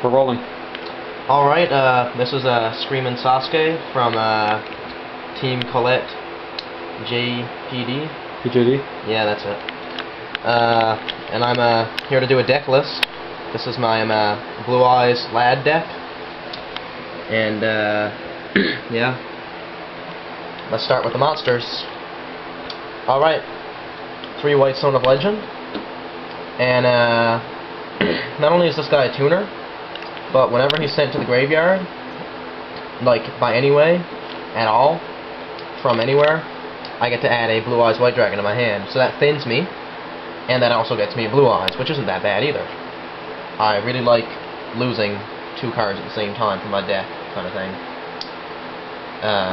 We're rolling. Alright, this is Screamin' Sasuke from Team Colette JPD. PJD? Yeah, that's it. And I'm here to do a deck list. This is my Blue Eyes Lad deck. And yeah. Let's start with the monsters. Alright. 3 White Stone of Legend. And not only is this guy a tuner, but whenever he's sent to the graveyard, like by any way, at all, from anywhere, I get to add a Blue Eyes White Dragon to my hand. So that thins me, and that also gets me Blue Eyes, which isn't that bad either. I really like losing 2 cards at the same time from my deck, kind of thing.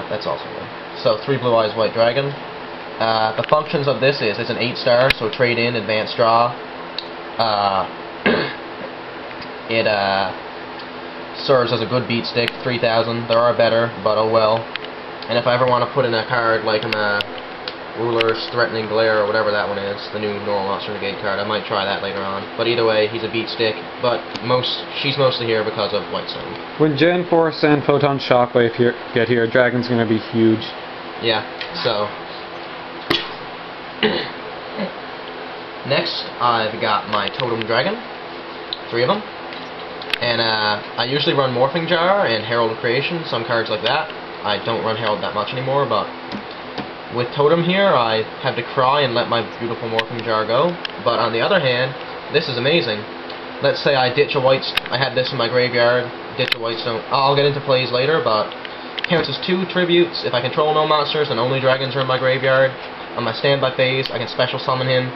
That's also good. So 3 Blue Eyes White Dragon. The functions of this is it's an 8-star, so trade in, advance draw. It serves as a good beat stick, 3,000. There are better, but oh well. And if I ever want to put in a card like Ruler's Threatening Glare or whatever that one is, the new normal monster negate card, I might try that later on. But either way, he's a beat stick, but she's mostly here because of Whitestone. When Gen Force and Photon Shockwave get here, Dragon's gonna be huge. Yeah, so next I've got my Totem Dragon, 3 of them. And I usually run Morphing Jar and Herald of Creation, some cards like that. I don't run Herald that much anymore, but with Totem here, I have to cry and let my beautiful Morphing Jar go. But on the other hand, this is amazing. Let's say I ditch a I had this in my graveyard, ditch a Whitestone. I'll get into plays later, but counts as 2 tributes. If I control no monsters and only dragons are in my graveyard, on my standby phase, I can special summon him,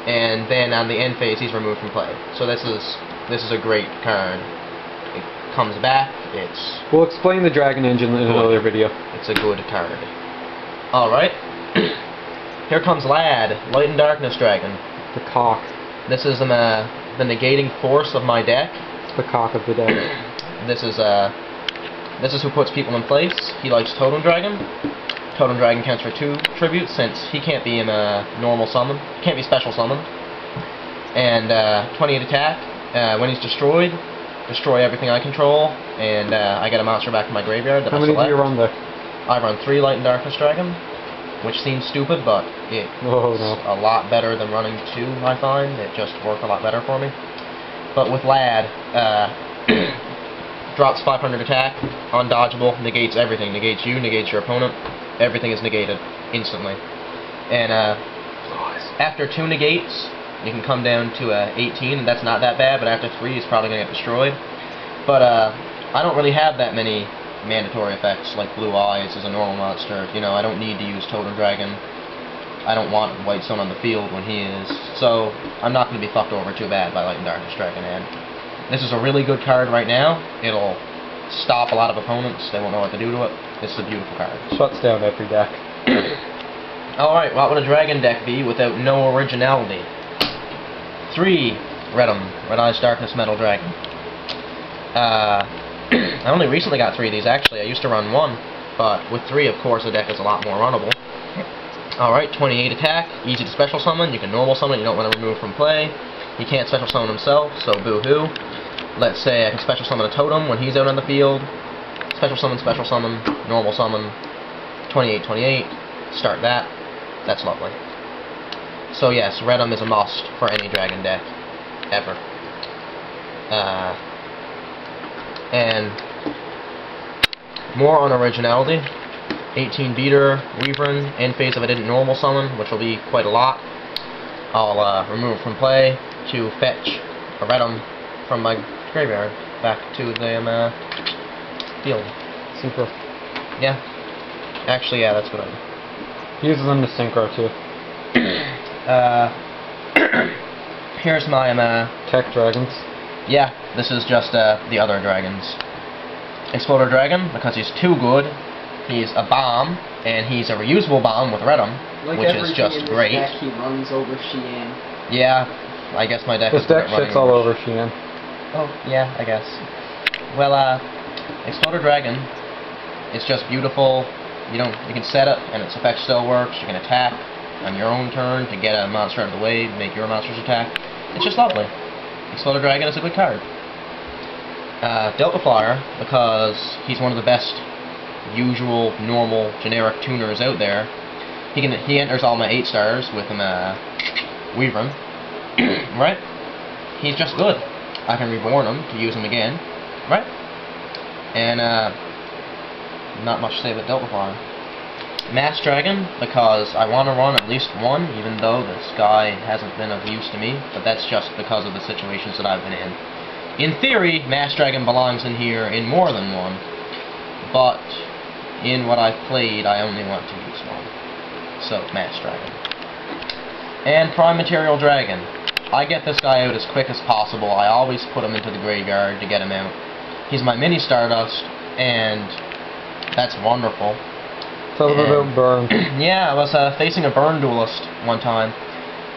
and then on the end phase, he's removed from play. So this is a great card. It comes back, it's... We'll explain the Dragon Engine in another video. It's a good card. Alright. Here comes Lad, Light and Darkness Dragon. The cock. This is the negating force of my deck. The cock of the deck. This is who puts people in place. He likes Totem Dragon. Totem Dragon counts for 2 tributes since he can't be in a normal summon. Can't be special summoned. And 28 attack. When he's destroyed, destroy everything I control, and I get a monster back to my graveyard that I select. How many do you run there? I run 3 Light and Darkness Dragon, which seems stupid, but it's a lot better than running 2, I find. It just worked a lot better for me. But with Lad, drops 500 attack, undodgeable, negates everything. Negates you, negates your opponent. Everything is negated instantly. And after 2 negates, you can come down to 18, and that's not that bad, but after 3, he's probably going to get destroyed. But I don't really have that many mandatory effects, like Blue Eyes is a normal monster. You know, I don't need to use Totem Dragon. I don't want Whitestone on the field when he is. So, I'm not going to be fucked over too bad by Light and Darkness Dragon. And this is a really good card right now. It'll stop a lot of opponents. They won't know what to do to it. This is a beautiful card. Shuts down every deck. Alright, what would a Dragon deck be without no originality? 3 Redum, Red Eyes Darkness Metal Dragon. I only recently got 3 of these, actually. I used to run 1, but with 3, of course, the deck is a lot more runnable. Alright, 28 attack, easy to special summon. You can normal summon, you don't want to remove from play. He can't special summon himself, so boo-hoo. Let's say I can special summon a Totem when he's out on the field. Special summon, normal summon, 28, start that. That's lovely. So yes, Redum is a must for any Dragon deck, ever. And more on originality. 18 beater, Weaverin, end phase if I didn't normal summon, which will be quite a lot. I'll remove from play to fetch a Redum from my graveyard back to the field. Synchro. Yeah. Actually, yeah, that's what I do. He uses them to synchro too. Here's my Tech Dragons. Yeah, this is just the other dragons. Exploder Dragon, because he's too good, he's a bomb, and he's a reusable bomb with Redum, like which is just great. Deck, he runs over Sheehan. Yeah, I guess my deck this is deck shits all over Sheehan. Oh, yeah, I guess. Well, Exploder Dragon, it's just beautiful. You can set it, and its effect still works. You can attack on your own turn to get a monster out of the way, make your monsters attack. It's just lovely. Exploder Dragon is a good card. Delta Flyer, because he's one of the best usual, normal, generic tuners out there. He enters all my 8 stars with him Weavering. Right? He's just good. I can reborn him to use him again. Right? And not much to say about Delta Flyer. Mass Dragon, because I want to run at least one, even though this guy hasn't been of use to me, but that's just because of the situations that I've been in. In theory, Mass Dragon belongs in here in more than one, but in what I've played, I only want to use one. So, Mass Dragon. And Prime Material Dragon. I get this guy out as quick as possible. I always put him into the graveyard to get him out. He's my mini Stardust, and that's wonderful. Tell them about Burn. Yeah, I was facing a Burn duelist one time,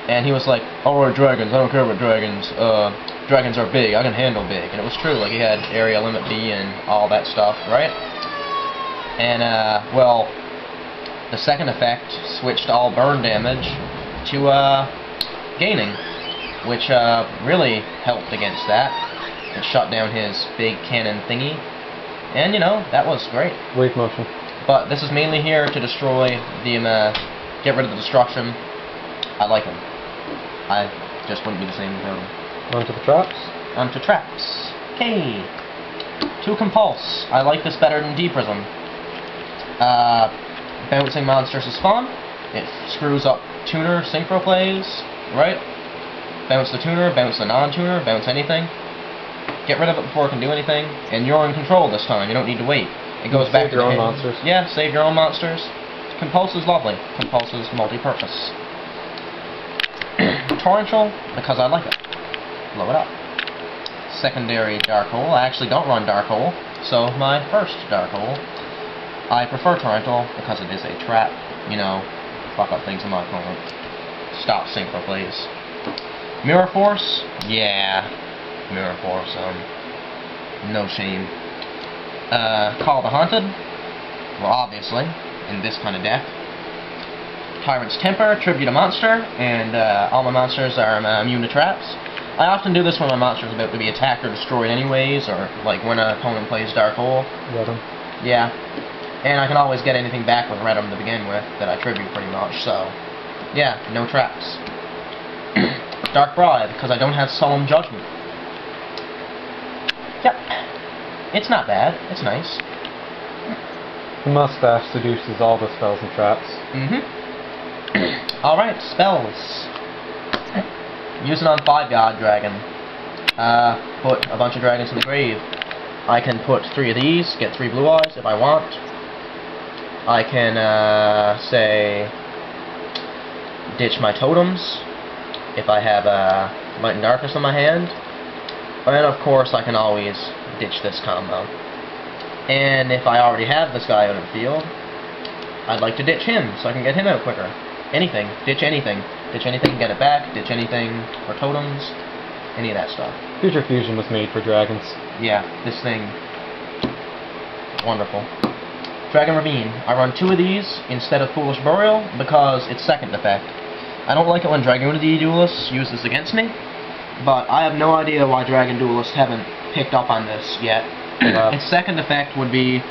and he was like, "Alright, dragons, I don't care about dragons. Dragons are big, I can handle big." And it was true, like he had area limit B and all that stuff, right? And, well, the second effect switched all burn damage to, gaining, which, really helped against that. It shut down his big cannon thingy, and, you know, that was great. Wave motion. But this is mainly here to destroy the, get rid of the destruction. I like him. I just wouldn't be the same without him. On to the traps. On to traps. Okay. 2 Compulse. I like this better than D-Prism. Bouncing monsters is fun. It screws up tuner synchro plays, right? Bounce the tuner, bounce the non-tuner, bounce anything. Get rid of it before it can do anything, and you're in control this time. You don't need to wait. It goes back to your own monsters. Yeah, save your own monsters. Compulse is lovely. Compulse is multi-purpose. Torrential, because I like it. Blow it up. Secondary Dark Hole. I actually don't run Dark Hole, so my first Dark Hole. I prefer Torrential because it is a trap. You know, fuck up things in my opponent. Stop synchro plays. Mirror Force? Yeah. Mirror Force, no shame. Call the Haunted? Well, obviously, in this kind of deck. Tyrant's Temper, tribute a monster, and all my monsters are immune to traps. I often do this when my monster is about to be attacked or destroyed anyways, or like when an opponent plays Dark Hole. Redem. Yeah. And I can always get anything back with Redem to begin with that I tribute pretty much, so yeah, no traps. Dark Bribe, because I don't have Solemn Judgment. Yep. It's not bad. It's nice. The mustache seduces all the spells and traps. Alright, spells. Use it on 5-yard dragon. Put a bunch of dragons in the grave. I can put 3 of these, get 3 blue eyes if I want. I can, say, ditch my totems if I have Light and Darkness in my hand. And of course I can always ditch this combo. And if I already have this guy out of the field, I'd like to ditch him so I can get him out quicker. Anything. Ditch anything. Ditch anything, get it back. Ditch anything for totems. Any of that stuff. Future Fusion was made for dragons. Yeah, this thing. Wonderful. Dragon Ravine. I run 2 of these instead of Foolish Burial because it's second effect. I don't like it when Dragunity Duelists use this against me, but I have no idea why Dragon Duelists haven't picked up on this yet. Its second effect would be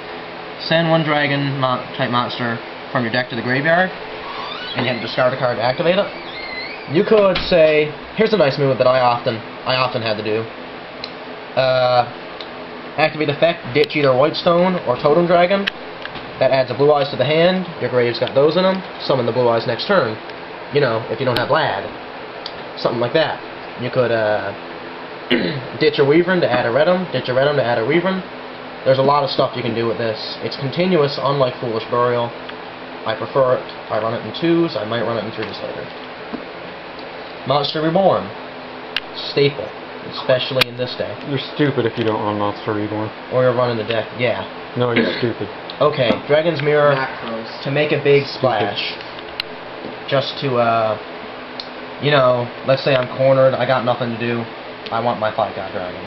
send 1 dragon type monster from your deck to the graveyard, and you have to discard a card to activate it. You could say, here's a nice move that I often had to do. Activate effect, ditch either Whitestone or Totem Dragon. That adds a blue eyes to the hand. Your grave's got those in them. Summon the blue eyes next turn. You know, if you don't have Lad. Something like that. You could ditch a Weavern to add a Redem, ditch a Redem to add a Weavern. There's a lot of stuff you can do with this. It's continuous, unlike Foolish Burial. I prefer it. I run it in 2s. I might run it in 3s later. Monster Reborn. Staple. Especially in this deck. You're stupid if you don't run Monster Reborn. Or you're running the deck. Yeah. No, you're stupid. Okay, Dragon's Mirror Macros. to make a big splash. Just to, you know, let's say I'm cornered, I got nothing to do, I want my 5-card dragon.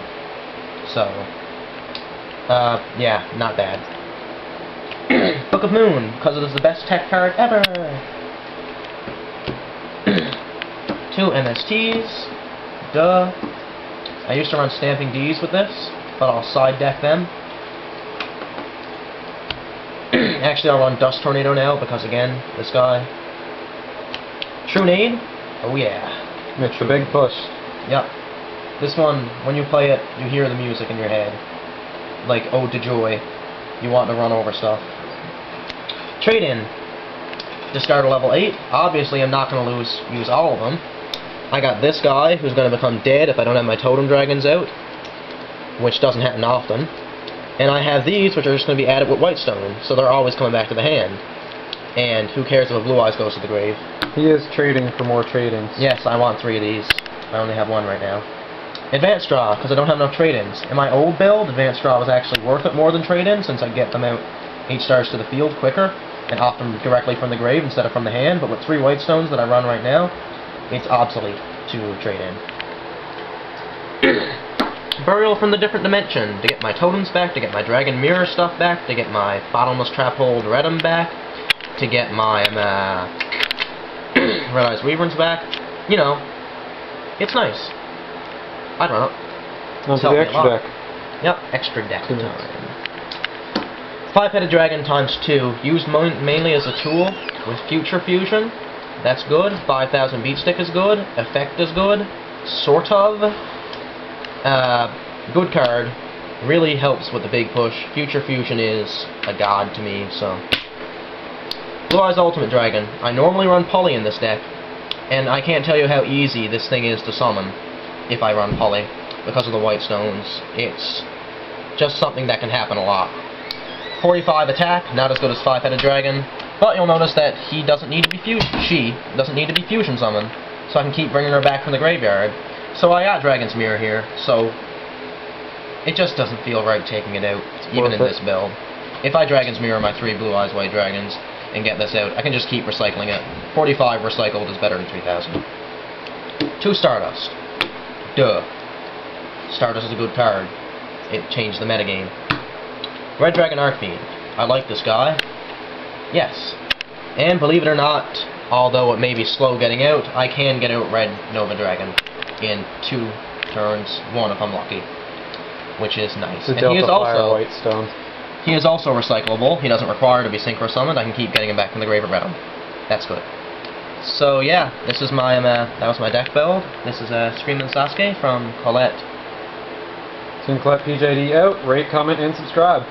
So, yeah, not bad. Book of Moon, because it is the best tech card ever. 2 MSTs. Duh. I used to run Stamping Ds with this. but I'll side deck them. Actually, I'll run Dust Tornado now because, again, this guy. True Need? Oh yeah. It's the big push. Yep. This one, when you play it, you hear the music in your head. Like Ode to Joy. You want to run over stuff. Trade in. Discard a level 8. Obviously, I'm not going to use all of them. I got this guy, who's going to become dead if I don't have my Totem Dragons out, which doesn't happen often. And I have these, which are just going to be added with Whitestone, so they're always coming back to the hand. And who cares if a Blue Eyes goes to the grave? He is trading for more trade-ins. Yes, I want 3 of these. I only have 1 right now. Advanced Draw, because I don't have enough trade-ins. In my old build, Advanced Draw was actually worth it more than trade-ins, since I get them out 8 stars to the field quicker, and often directly from the grave instead of from the hand. But with 3 Whitestones that I run right now, it's obsolete to trade in. Burial from the Different Dimension, to get my totems back, to get my Dragon Mirror stuff back, to get my Bottomless Trap Hold Redem back, to get my Red Eyes Weaverns back. You know, it's nice. I'd run it. Onto the extra deck. Yep, extra deck time. 5-headed dragon times 2, used mainly as a tool with Future Fusion. That's good. 5,000 beat stick is good. Effect is good. Sort of. Good card. Really helps with the big push. Future Fusion is a god to me, so. Blue Eyes Ultimate Dragon. I normally run Pully in this deck, and I can't tell you how easy this thing is to summon if I run Pully, because of the Whitestones. It's just something that can happen a lot. 45 attack, not as good as 5-headed dragon, but you'll notice that she doesn't need to be fusion summoned, so I can keep bringing her back from the graveyard. So I got Dragon's Mirror here, so it just doesn't feel right taking it out, even in this build. If I Dragon's Mirror my 3 Blue Eyes White Dragons and get this out, I can just keep recycling it. 45 recycled is better than 3,000. 2 Stardust. Duh. Stardust is a good card. It changed the metagame. Red Dragon Archfiend. I like this guy. Yes. And believe it or not, although it may be slow getting out, I can get out Red Nova Dragon in 2 turns, 1 if I'm lucky. Which is nice. And he is also Whitestone. He is also recyclable. He doesn't require to be synchro summoned. I can keep getting him back from the grave around. That's good. So yeah, this is my that was my deck build. This is Screaming Sasuke from Colette. Team Colette PJD out. Rate, comment, and subscribe.